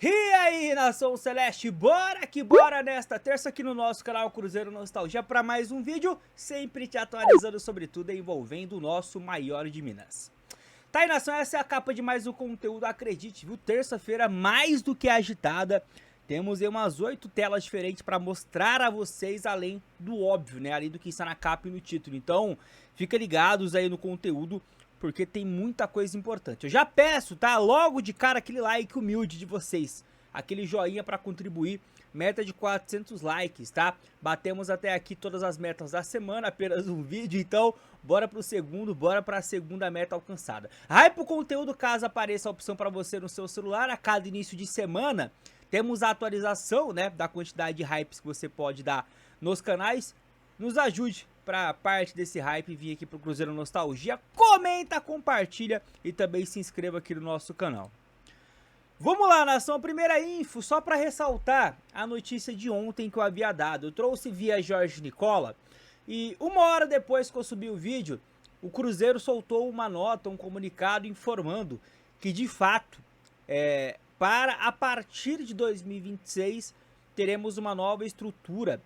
E aí, Nação Celeste, bora que bora nesta terça aqui no nosso canal Cruzeiro Nostalgia para mais um vídeo, sempre te atualizando sobre tudo envolvendo o nosso maior de Minas. Tá aí, Nação, essa é a capa de mais um conteúdo, acredite, viu? Terça-feira mais do que agitada, temos aí umas 8 telas diferentes para mostrar a vocês, além do óbvio, né? Além do que está na capa e no título, então fica ligados aí no conteúdo, porque tem muita coisa importante. Eu já peço, tá? Logo de cara aquele like humilde de vocês, aquele joinha para contribuir, meta de 400 likes, tá? Batemos até aqui todas as metas da semana, apenas um vídeo, então bora pro segundo, bora pra segunda meta alcançada. Hype o conteúdo caso apareça a opção para você no seu celular a cada início de semana. Temos a atualização, né, da quantidade de hypes que você pode dar nos canais. Nos ajude para parte desse hype vir aqui pro Cruzeiro Nostalgia. Comenta, compartilha e também se inscreva aqui no nosso canal. Vamos lá, Nação, primeira info, só para ressaltar a notícia de ontem que eu havia dado. Eu trouxe via Jorge Nicola e uma hora depois que eu subi o vídeo, o Cruzeiro soltou uma nota, um comunicado informando que de fato, para a partir de 2026, teremos uma nova estrutura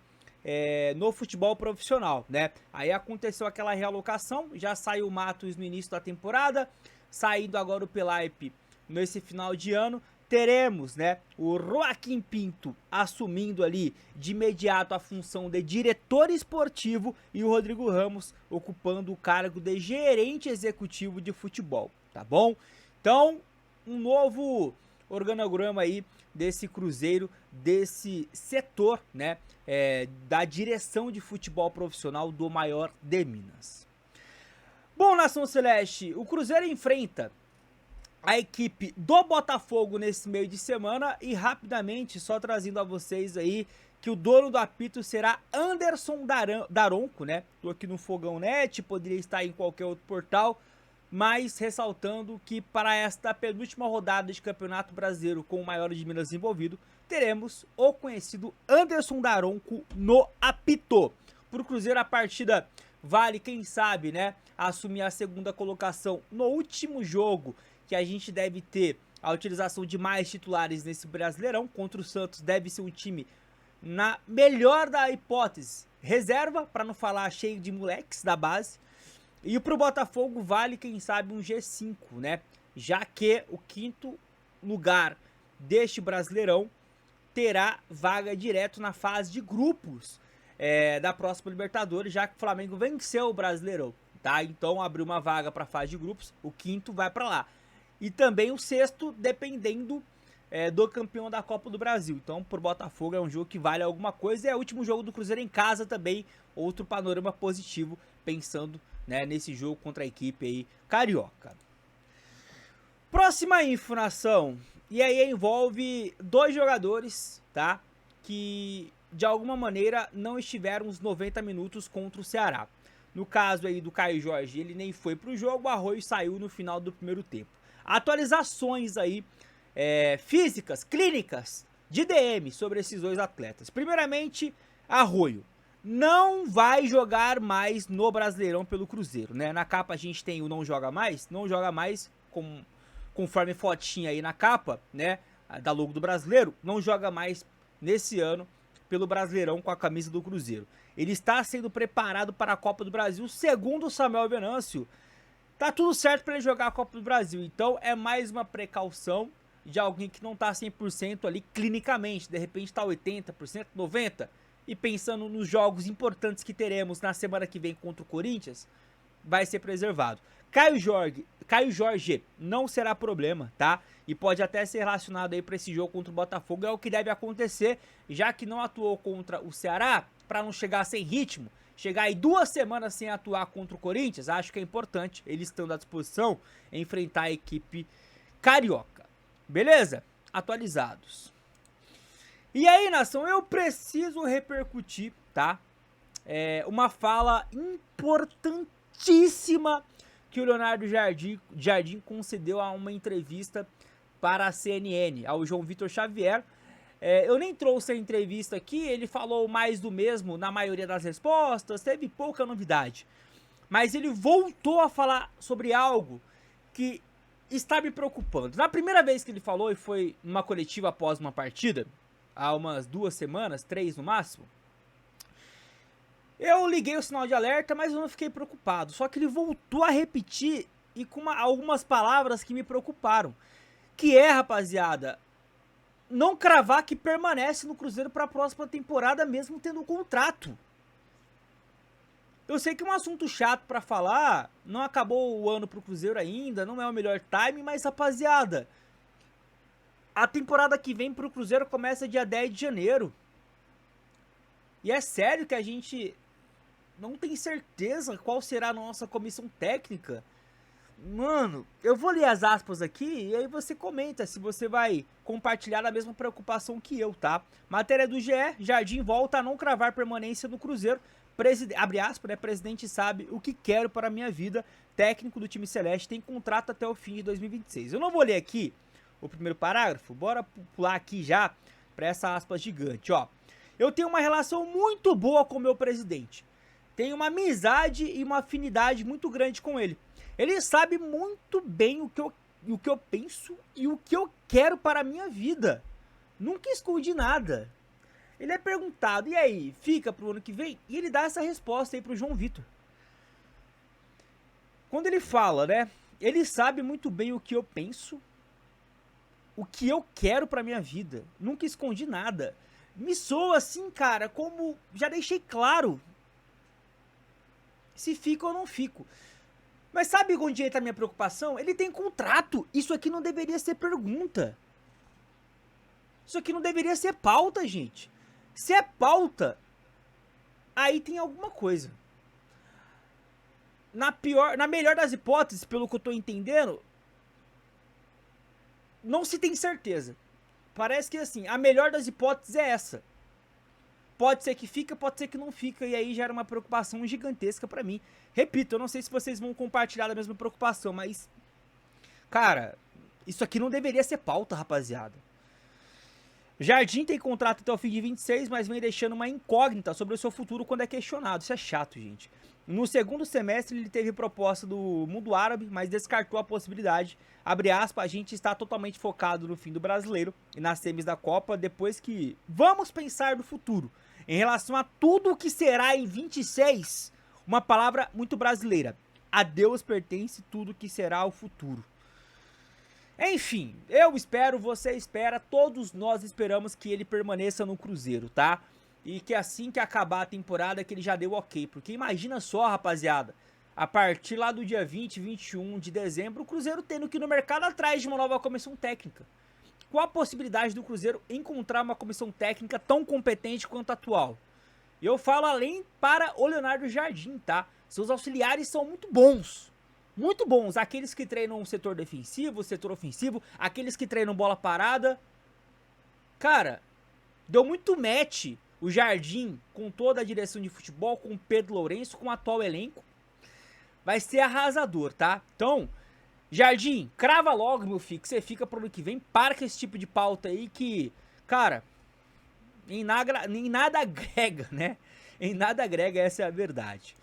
no futebol profissional, né? Aí aconteceu aquela realocação, já saiu o Matos no início da temporada, saindo agora o Pelaipe nesse final de ano, teremos, né, o Joaquim Pinto assumindo ali de imediato a função de diretor esportivo e o Rodrigo Ramos ocupando o cargo de gerente executivo de futebol, tá bom? Então, um novo organograma aí desse Cruzeiro, desse setor, né, da direção de futebol profissional do maior de Minas. Bom, Nação Celeste, o Cruzeiro enfrenta a equipe do Botafogo nesse meio de semana e rapidamente só trazendo a vocês aí que o dono do apito será Anderson Daronco, né? Tô aqui no Fogão Net, poderia estar em qualquer outro portal, mas ressaltando que para esta penúltima rodada de Campeonato Brasileiro com o maior de Minas envolvido, teremos o conhecido Anderson Daronco no apito. Pro Cruzeiro a partida vale, quem sabe, né, assumir a segunda colocação no último jogo, que a gente deve ter a utilização de mais titulares nesse Brasileirão. Contra o Santos deve ser um time, na melhor da hipótese, reserva, para não falar cheio de moleques da base. E pro Botafogo vale, quem sabe, um G5, né? Já que o quinto lugar deste Brasileirão terá vaga direto na fase de grupos da próxima Libertadores, já que o Flamengo venceu o Brasileirão, tá? Então abriu uma vaga para a fase de grupos, o quinto vai para lá. E também o sexto, dependendo do campeão da Copa do Brasil. Então, pro Botafogo é um jogo que vale alguma coisa. É o último jogo do Cruzeiro em casa também. Outro panorama positivo, pensando, né, nesse jogo contra a equipe aí carioca. Próxima info, Nação. E aí envolve dois jogadores, tá? Que de alguma maneira não estiveram os 90 minutos contra o Ceará. No caso aí do Caio Jorge, ele nem foi pro jogo, o Arroio saiu no final do primeiro tempo. Atualizações aí físicas, clínicas de DM sobre esses dois atletas. Primeiramente, Arroio não vai jogar mais no Brasileirão pelo Cruzeiro, né? Na capa a gente tem o não joga mais conforme fotinha aí na capa, né, da logo do Brasileiro, não joga mais nesse ano pelo Brasileirão com a camisa do Cruzeiro. Ele está sendo preparado para a Copa do Brasil, segundo o Samuel Venâncio. Tá tudo certo para ele jogar a Copa do Brasil, então é mais uma precaução de alguém que não tá 100% ali clinicamente, de repente tá 80%, 90%, e pensando nos jogos importantes que teremos na semana que vem contra o Corinthians, vai ser preservado. Caio Jorge não será problema, tá? E pode até ser relacionado aí para esse jogo contra o Botafogo, é o que deve acontecer, já que não atuou contra o Ceará, para não chegar sem ritmo, chegar aí 2 semanas sem atuar contra o Corinthians, acho que é importante, ele estando à disposição, enfrentar a equipe carioca. Beleza? Atualizados. E aí, Nação, eu preciso repercutir, tá? Uma fala importantíssima que o Leonardo Jardim concedeu a uma entrevista para a CNN, ao João Vitor Xavier. Eu nem trouxe a entrevista aqui, ele falou mais do mesmo na maioria das respostas, teve pouca novidade. Mas ele voltou a falar sobre algo que está me preocupando. Na primeira vez que ele falou, e foi numa coletiva após uma partida, há umas 2 semanas, 3 no máximo, eu liguei o sinal de alerta, mas eu não fiquei preocupado. Só que ele voltou a repetir e com algumas palavras que me preocuparam. Que é, rapaziada, não cravar que permanece no Cruzeiro para a próxima temporada mesmo tendo um contrato. Eu sei que é um assunto chato pra falar, não acabou o ano pro Cruzeiro ainda, não é o melhor time, mas rapaziada, a temporada que vem pro Cruzeiro começa dia 10 de janeiro. E é sério que a gente não tem certeza qual será a nossa comissão técnica. Mano, eu vou ler as aspas aqui e aí você comenta se você vai compartilhar a mesma preocupação que eu, tá? Matéria do GE, Jardim volta a não cravar permanência no Cruzeiro. Abre aspas, né? Presidente sabe o que quero para a minha vida. Técnico do time celeste tem contrato até o fim de 2026. Eu não vou ler aqui o primeiro parágrafo, bora pular aqui já para essa aspas gigante, ó. Eu tenho uma relação muito boa com o meu presidente. Tenho uma amizade e uma afinidade muito grande com ele. Ele sabe muito bem o que eu penso e o que eu quero para a minha vida. Nunca escondi nada. Ele é perguntado, e aí, fica pro ano que vem? E ele dá essa resposta aí pro João Vitor. Quando ele fala, né? Ele sabe muito bem o que eu penso, o que eu quero pra minha vida. Nunca escondi nada. Me soa assim, cara, como já deixei claro. Se fico ou não fico. Mas sabe onde entra a minha preocupação? Ele tem contrato. Isso aqui não deveria ser pergunta. Isso aqui não deveria ser pauta, gente. Se é pauta, aí tem alguma coisa. Na melhor das hipóteses, pelo que eu tô entendendo, não se tem certeza. Parece que assim, a melhor das hipóteses é essa. Pode ser que fica, pode ser que não fica, e aí gera uma preocupação gigantesca pra mim. Repito, eu não sei se vocês vão compartilhar a mesma preocupação, mas, cara, isso aqui não deveria ser pauta, rapaziada. Jardim tem contrato até o fim de 26, mas vem deixando uma incógnita sobre o seu futuro quando é questionado. Isso é chato, gente. No segundo semestre ele teve proposta do mundo árabe, mas descartou a possibilidade. Abre aspas, a gente está totalmente focado no fim do brasileiro e nas semis da Copa, depois que vamos pensar no futuro. Em relação a tudo o que será em 26, uma palavra muito brasileira. A Deus pertence tudo que será o futuro. Enfim, eu espero, você espera, todos nós esperamos que ele permaneça no Cruzeiro, tá? E que assim que acabar a temporada que ele já deu ok. Porque imagina só, rapaziada, a partir lá do dia 20, 21 de dezembro, o Cruzeiro tendo que ir no mercado atrás de uma nova comissão técnica. Qual a possibilidade do Cruzeiro encontrar uma comissão técnica tão competente quanto a atual? Eu falo além para o Leonardo Jardim, tá? Seus auxiliares são muito bons. Muito bons, aqueles que treinam o setor defensivo, o setor ofensivo, aqueles que treinam bola parada. Cara, deu muito match o Jardim com toda a direção de futebol, com o Pedro Lourenço, com o atual elenco. Vai ser arrasador, tá? Então, Jardim, crava logo, meu filho, que você fica pro ano que vem. Para com esse tipo de pauta aí que, cara, em nada agrega, né? Em nada agrega, essa é a verdade.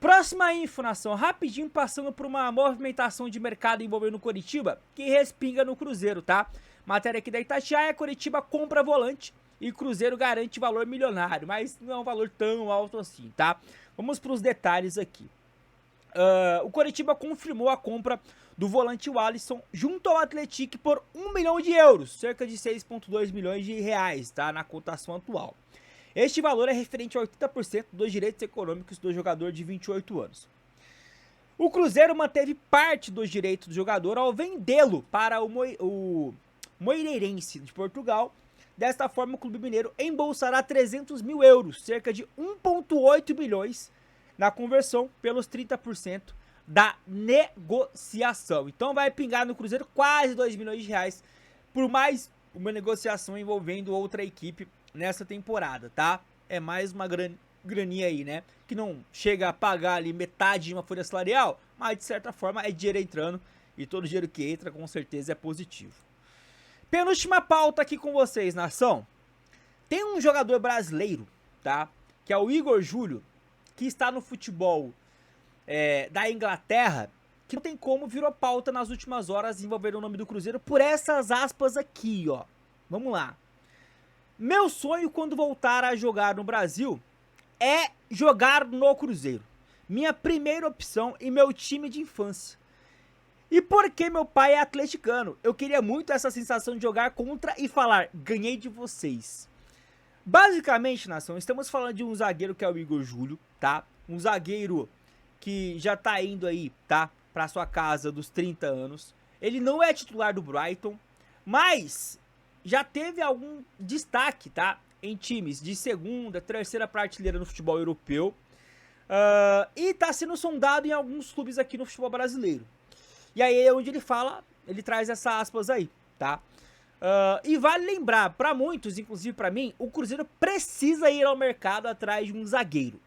Próxima info, nação, rapidinho passando por uma movimentação de mercado envolvendo o Coritiba, que respinga no Cruzeiro, tá? Matéria aqui da Itatiaia, Coritiba compra volante e Cruzeiro garante valor milionário, mas não é um valor tão alto assim, tá? Vamos para os detalhes aqui. O Coritiba confirmou a compra do volante Alisson junto ao Atlético por 1 milhão de euros, cerca de 6,2 milhões de reais, tá? Na cotação atual. Este valor é referente a 80% dos direitos econômicos do jogador de 28 anos. O Cruzeiro manteve parte dos direitos do jogador ao vendê-lo para o Moreirense de Portugal. Desta forma, o Clube Mineiro embolsará 300 mil euros, cerca de 1,8 milhões, na conversão pelos 30% da negociação. Então vai pingar no Cruzeiro quase 2 milhões de reais por mais uma negociação envolvendo outra equipe nessa temporada, tá? É mais uma graninha aí, né? Que não chega a pagar ali metade de uma folha salarial, mas de certa forma é dinheiro entrando e todo dinheiro que entra com certeza é positivo. Penúltima pauta aqui com vocês, nação. Tem um jogador brasileiro, tá? Que é o Igor Júlio, que está no futebol da Inglaterra que não tem como, virou pauta nas últimas horas envolvendo o nome do Cruzeiro por essas aspas aqui, ó. Vamos lá. Meu sonho quando voltar a jogar no Brasil é jogar no Cruzeiro. Minha primeira opção e meu time de infância. E porque meu pai é atleticano, eu queria muito essa sensação de jogar contra e falar, ganhei de vocês. Basicamente, nação, estamos falando de um zagueiro que é o Igor Júlio, tá? Um zagueiro que já tá indo aí, tá? Pra sua casa dos 30 anos. Ele não é titular do Brighton, mas já teve algum destaque, tá? Em times de segunda, terceira prateleira no futebol europeu. E tá sendo sondado em alguns clubes aqui no futebol brasileiro. E aí é onde ele fala, ele traz essas aspas aí, tá? E vale lembrar, pra muitos, inclusive pra mim, o Cruzeiro precisa ir ao mercado atrás de um zagueiro.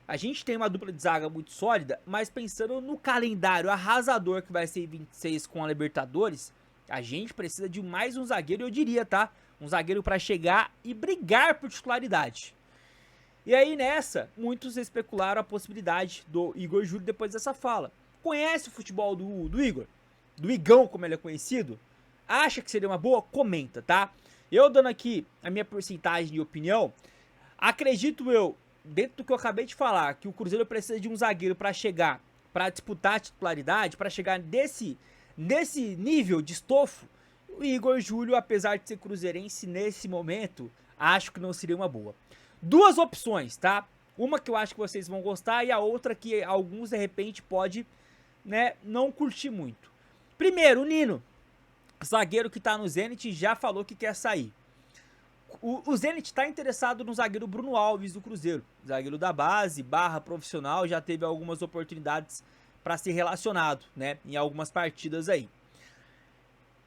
A gente tem uma dupla de zaga muito sólida, mas pensando no calendário arrasador que vai ser 26 com a Libertadores, a gente precisa de mais um zagueiro, eu diria, tá? Um zagueiro pra chegar e brigar por titularidade. E aí nessa, muitos especularam a possibilidade do Igor Júlio depois dessa fala. Conhece o futebol do Igor? Do Igão, como ele é conhecido? Acha que seria uma boa? Comenta, tá? Eu dando aqui a minha porcentagem de opinião, acredito eu, dentro do que eu acabei de falar, que o Cruzeiro precisa de um zagueiro para chegar, para disputar a titularidade, para chegar nesse nível de estofo. O Igor Júlio, apesar de ser cruzeirense nesse momento, acho que não seria uma boa. Duas opções, tá? Uma que eu acho que vocês vão gostar e a outra que alguns de repente pode, né, não curtir muito. Primeiro, o Nino, zagueiro que tá no Zenit, já falou que quer sair. O Zenit tá interessado no zagueiro Bruno Alves do Cruzeiro, zagueiro da base, barra profissional, já teve algumas oportunidades para ser relacionado, né, em algumas partidas aí.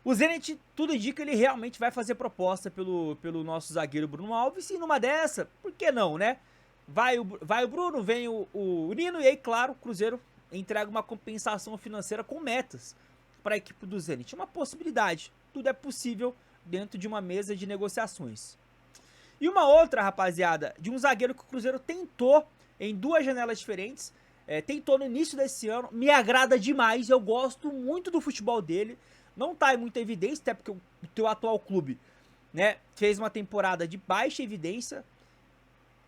O Zenit, tudo indica, ele realmente vai fazer proposta pelo nosso zagueiro Bruno Alves, e numa dessa, por que não, né? Vai o Bruno, vem o Nino, e aí, claro, o Cruzeiro entrega uma compensação financeira com metas para a equipe do Zenit. Uma possibilidade, tudo é possível dentro de uma mesa de negociações. E uma outra, rapaziada, de um zagueiro que o Cruzeiro tentou em duas janelas diferentes, tentou no início desse ano, me agrada demais, eu gosto muito do futebol dele, não tá em muita evidência, até porque o teu atual clube, né, fez uma temporada de baixa evidência,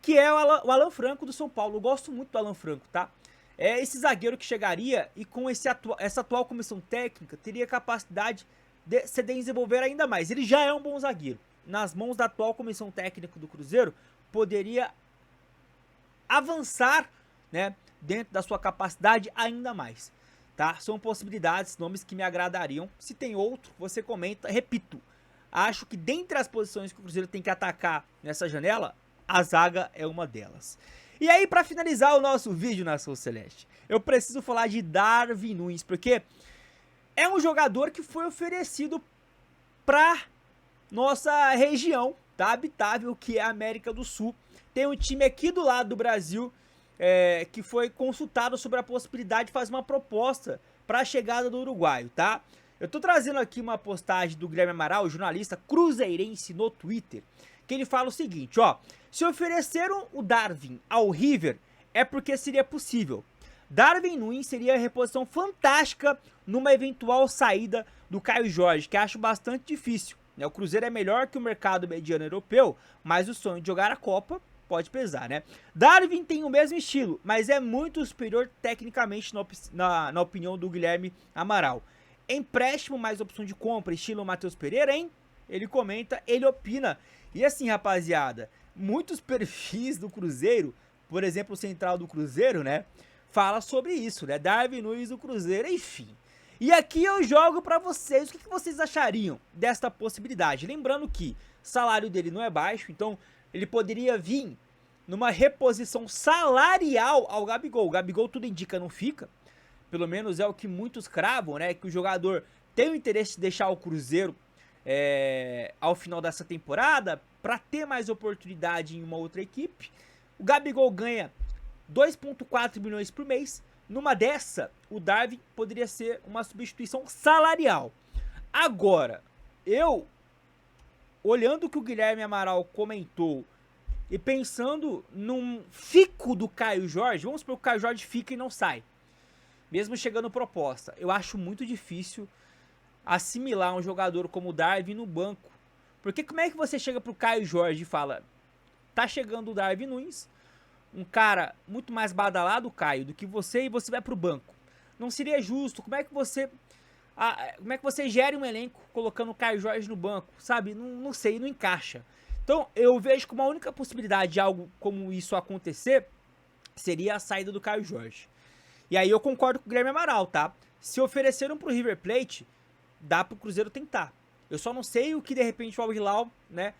que é o Alan Franco do São Paulo. Eu gosto muito do Alan Franco, tá? É esse zagueiro que chegaria e com essa atual comissão técnica teria capacidade de se desenvolver ainda mais. Ele já é um bom zagueiro. Nas mãos da atual comissão técnica do Cruzeiro, poderia avançar, né, dentro da sua capacidade ainda mais, tá? São possibilidades, nomes que me agradariam. Se tem outro, você comenta. Repito, acho que dentre as posições que o Cruzeiro tem que atacar nessa janela, a zaga é uma delas. E aí, pra finalizar o nosso vídeo, Nação Celeste, eu preciso falar de Darwin Núñez, porque é um jogador que foi oferecido pra nossa região, tá, habitável, que é a América do Sul. Tem um time aqui do lado do Brasil que foi consultado sobre a possibilidade de fazer uma proposta para a chegada do uruguaio, tá? Eu tô trazendo aqui uma postagem do Guilherme Amaral, jornalista cruzeirense, no Twitter, que ele fala o seguinte, ó: se ofereceram o Darwin ao River, é porque seria possível. Darwin Núñez seria a reposição fantástica numa eventual saída do Caio Jorge, que acho bastante difícil. O Cruzeiro é melhor que o mercado mediano europeu, mas o sonho de jogar a Copa pode pesar, né? Darwin tem o mesmo estilo, mas é muito superior tecnicamente na opinião do Guilherme Amaral. Empréstimo mais opção de compra, estilo Matheus Pereira, hein? Ele comenta, ele opina. E assim, rapaziada, muitos perfis do Cruzeiro, por exemplo, o central do Cruzeiro, né, fala sobre isso, né? Darwin Núñez do Cruzeiro, enfim. E aqui eu jogo pra vocês, o que vocês achariam desta possibilidade? Lembrando que o salário dele não é baixo, então ele poderia vir numa reposição salarial ao Gabigol. O Gabigol, tudo indica, não fica. Pelo menos é o que muitos cravam, né? Que o jogador tem o interesse de deixar o Cruzeiro ao final dessa temporada para ter mais oportunidade em uma outra equipe. O Gabigol ganha 2,4 milhões por mês. Numa dessa, o Darwin poderia ser uma substituição salarial. Agora, olhando o que o Guilherme Amaral comentou e pensando num fico do Caio Jorge, vamos supor que o Caio Jorge fica e não sai. mesmo chegando proposta. Eu acho muito difícil assimilar um jogador como o Darwin no banco. Porque como é que você chega pro Caio Jorge e fala, tá chegando o Darwin Núñez, um cara muito mais badalado, Caio, do que você, e você vai pro banco? Não seria justo. Como é que você gera um elenco colocando o Caio Jorge no banco, sabe? Não sei, não encaixa. Então eu vejo como a única possibilidade de algo como isso acontecer seria a saída do Caio Jorge. E aí eu concordo com o Guilherme Amaral, tá? Se ofereceram pro River Plate, dá pro Cruzeiro tentar. Eu só não sei o que de repente o Al Hilal, né,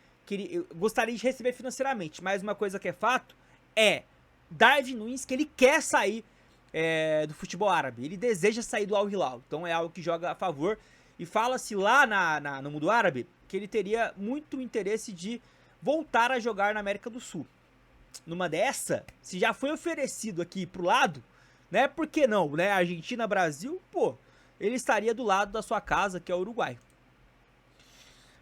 gostaria de receber financeiramente. Mas uma coisa que é fato é Darwin Núñez, que ele quer sair do futebol árabe. Ele deseja sair do Al Hilal. Então é algo que joga a favor. E fala-se lá no mundo árabe que ele teria muito interesse de voltar a jogar na América do Sul. Numa dessa, se já foi oferecido aqui pro lado, né, por que não, né, Argentina, Brasil, pô, ele estaria do lado da sua casa, que é o Uruguai.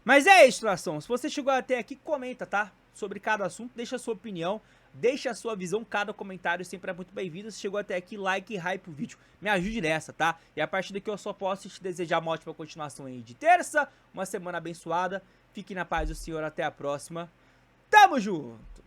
Mas é isso, nação. Se você chegou até aqui, comenta, tá? Sobre cada assunto, deixa a sua opinião, deixa a sua visão, cada comentário sempre é muito bem-vindo. Se chegou até aqui, like e hype o vídeo, me ajude nessa, tá? E a partir daqui eu só posso te desejar uma ótima continuação aí de terça, uma semana abençoada. Fique na paz do Senhor, até a próxima. Tamo junto!